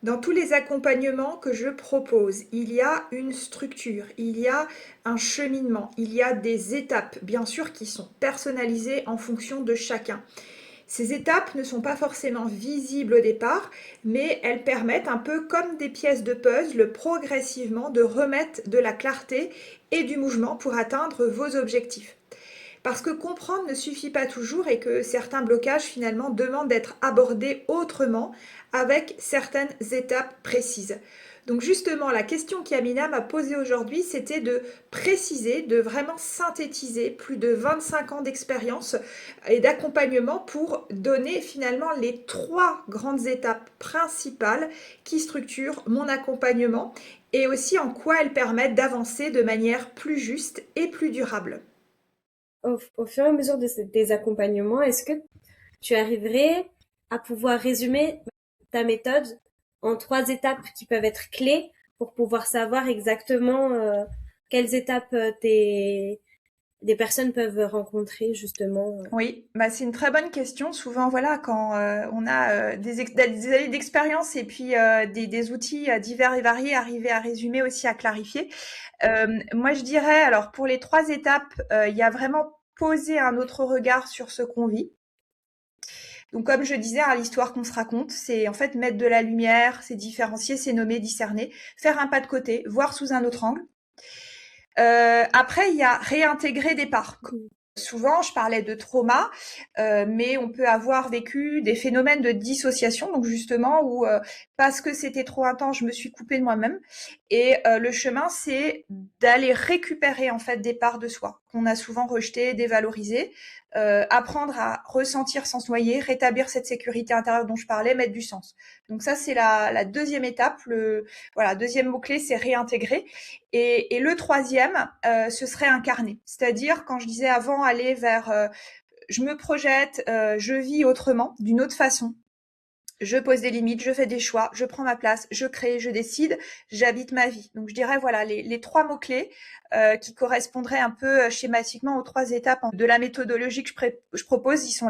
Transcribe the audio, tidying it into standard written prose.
Dans tous les accompagnements que je propose, il y a une structure, il y a un cheminement, il y a des étapes, bien sûr, qui sont personnalisées en fonction de chacun. Ces étapes ne sont pas forcément visibles au départ, mais elles permettent un peu comme des pièces de puzzle progressivement de remettre de la clarté et du mouvement pour atteindre vos objectifs. Parce que comprendre ne suffit pas toujours et que certains blocages finalement demandent d'être abordés autrement avec certaines étapes précises. Donc justement, la question qu'Amina m'a posée aujourd'hui, c'était de préciser, de vraiment synthétiser plus de 25 ans d'expérience et d'accompagnement pour donner finalement les trois grandes étapes principales qui structurent mon accompagnement et aussi en quoi elles permettent d'avancer de manière plus juste et plus durable. Au fur et à mesure de tes accompagnements, est-ce que tu arriverais à pouvoir résumer ta méthode en trois étapes qui peuvent être clés pour pouvoir savoir exactement quelles étapes des personnes peuvent rencontrer justement. Oui, bah, c'est une très bonne question. Souvent, voilà, quand on a des années d'expérience et puis des outils divers et variés, arriver à résumer aussi, à clarifier. Moi, je dirais, alors pour les trois étapes, il y a vraiment poser un autre regard sur ce qu'on vit. Donc, comme je disais, hein, l'histoire qu'on se raconte, c'est en fait mettre de la lumière, c'est différencier, c'est nommer, discerner, faire un pas de côté, voir sous un autre angle. Après, il y a réintégrer des parts. Souvent, je parlais de trauma, mais on peut avoir vécu des phénomènes de dissociation, donc justement où parce que c'était trop intense, je me suis coupée de moi-même. Et le chemin, c'est d'aller récupérer en fait des parts de soi qu'on a souvent rejetées, dévalorisées, apprendre à ressentir sans se noyer, rétablir cette sécurité intérieure dont je parlais, mettre du sens. Donc ça, c'est la deuxième étape. Voilà, deuxième mot clé, c'est réintégrer. Et le troisième, ce serait incarner. C'est-à-dire, quand je disais avant, aller vers je me projette, je vis autrement, d'une autre façon. Je pose des limites, je fais des choix, je prends ma place, je crée, je décide, j'habite ma vie. Donc je dirais voilà les trois mots-clés qui correspondraient un peu schématiquement aux trois étapes de la méthodologie que je propose, ils sont